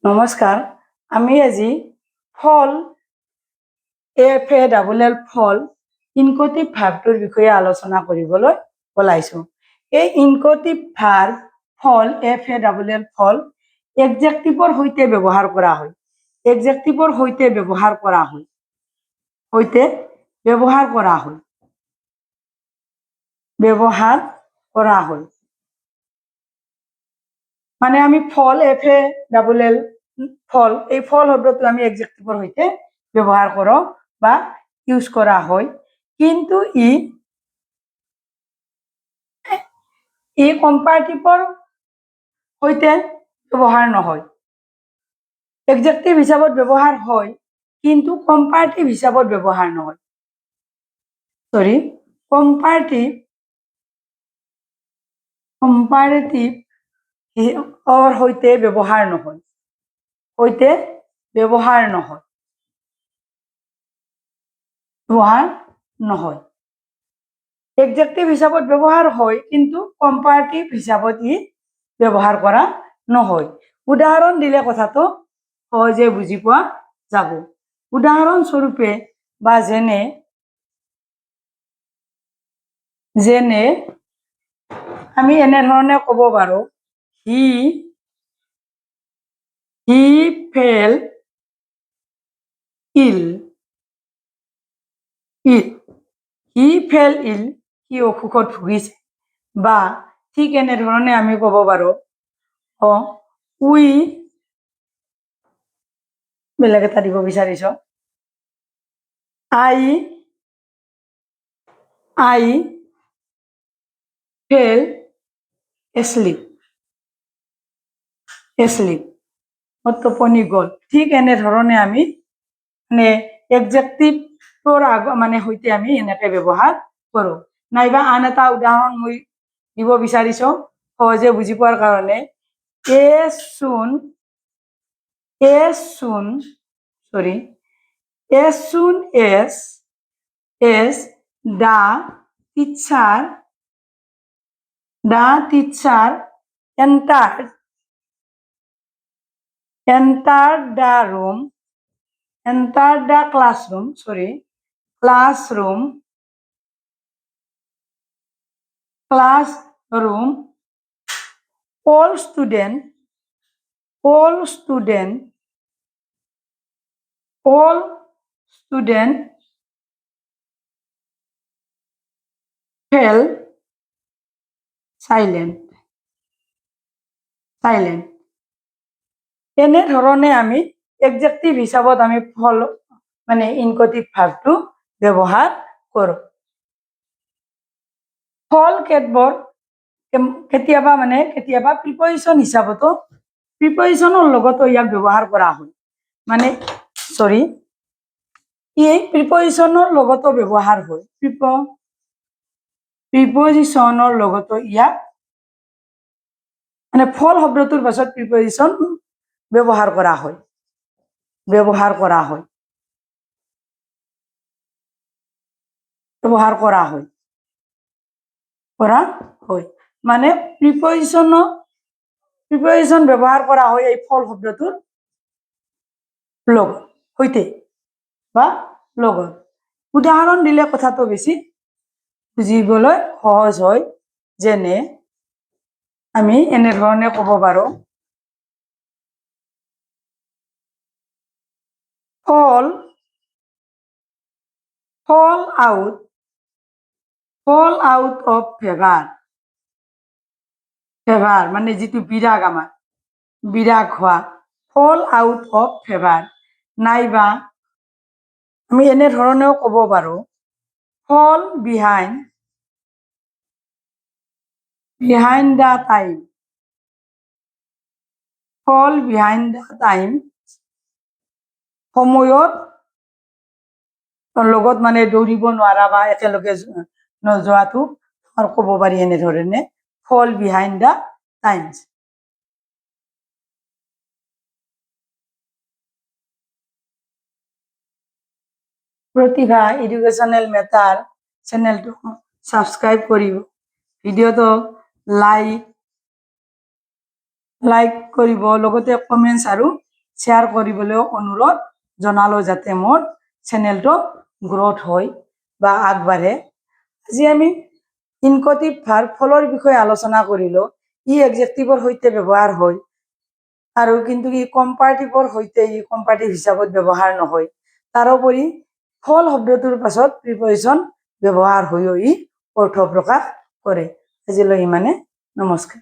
নমস্কাৰ, আমি আজি ফল FALL ফল ইনকটিভ ভাৰ্বটোৰ বিষয়ে আলোচনা কৰিবলৈ ওলাইছোঁ। এই ইনকটিভ ভাৰ্ব ফল FALL ফল এডজেক্টিভৰ সৈতে ব্যৱহাৰ কৰা হয়। এডজেক্টিভৰ সৈতে ব্যৱহাৰ কৰা হয়। মানে আমি ফল FALL ফল এই ফল শব্দটো আমি এডজেক্টিভৰ সৈতে ব্যৱহাৰ কৰোঁ বা ইউজ কৰা হয়, কিন্তু ই কম্পাৰেটিভৰ সৈতে ব্যৱহাৰ নহয়। এডজেক্টিভ হিচাপত ব্যৱহাৰ হয়, কিন্তু কম্পাৰেটিভ হিচাপত ব্যৱহাৰ নহয়। কম্পাৰেটিভ সৈতে ব্যৱহাৰ নহয়। এডজেক্টিভ হিচাপত ব্যৱহাৰ হয়, কিন্তু কম্পাৰেটিভ হিচাপত ব্যৱহাৰ কৰা নহয়। উদাহৰণ দিলে কথাটো সহজে বুজি পোৱা যাব। উদাহৰণস্বৰূপে বা যেনে আমি এনেধৰণে ক'ব পাৰোঁ, হি ফেল ইল। সি অসুখত ভুগিছে। বা ঠিক এনেধৰণে আমি ক'ব পাৰোঁ, বেলেগ এটা দিব বিচাৰিছোঁ, আই ফেল এছলিপ। টোপনি গ'ল। ঠিক এনেধৰণে আমি এডজেক্টিভৰ সৈতে আমি এনেকৈ ব্যৱহাৰ কৰোঁ। নাইবা আন এটা উদাহৰণ মই দিব বিচাৰিছোঁ সহজে বুজি পোৱাৰ কাৰণে, as soon as the teacher entered the classroom, all students fell silent. এনেধৰণে আমি এডজেক্টিভ হিচাপত আমি ফল ইনকটিভ ভাৰ্বটো ব্যৱহাৰ কৰোঁ। ফল কেতবোৰ কেতিয়াবা প্ৰিপজিশ্যন হিচাপতো প্ৰিপজিশ্যনৰ লগতো ইয়াক ব্যৱহাৰ কৰা হয়। প্ৰিপজিশ্যনৰ লগতো ব্যৱহাৰ হয়। প্ৰিপজিশ্যনৰ লগতো ইয়াক ফল শব্দটোৰ পাছত প্ৰিপজিশ্যন ব্যৱহাৰ কৰা হয়। মানে প্ৰিপজিশ্যন ব্যৱহাৰ কৰা হয় এই ফল শব্দটোৰ সৈতে বা লগত। উদাহৰণ দিলে কথাটো বেছি বুজিবলৈ সহজ হয়। যেনে আমি এনেধৰণে ক'ব পাৰোঁ, fall out of favor মানে যিটো বিৰাগ হোৱা, fall out of favor। নাইবা আমি এনেধৰণেও ক'ব পাৰোঁ, fall behind the time। সময়ৰ লগত দৌৰিব নোৱাৰা বা একেলগে নোযোৱাটো ক'ব পাৰি এনেধৰণে, fall behind the times। প্ৰতিভা এডুকেশ্যনেল মেটাৰ চেনেলটো ছাবস্ক্ৰাইব কৰিব, ভিডিঅ'টো লাইক কৰিব, লগতে কমেণ্টছ আৰু শ্বেয়াৰ কৰিবলৈও অনুৰোধ জনালো যাতে মোৰ চেনেলটো গ্ৰথ হয় বা আগবাঢ়ে। আজি আমি ইনকটিভ ভাৰ্ব ফলৰ বিষয়ে আলোচনা কৰিলো। ই এডজেক্টিভৰ সৈতে ব্যৱহাৰ হয় আৰু কিন্তু ই কম্পাৰেটিভৰ সৈতে ই কম্পাৰেটিভ হিচাপত ব্যৱহাৰ নহয়। তাৰোপৰি ফল শব্দটোৰ পাছত প্ৰিপজিশ্যন ব্যৱহাৰ হৈও ই অৰ্থ প্ৰকাশ কৰে। আজিলৈ ইমানে, নমস্কাৰ।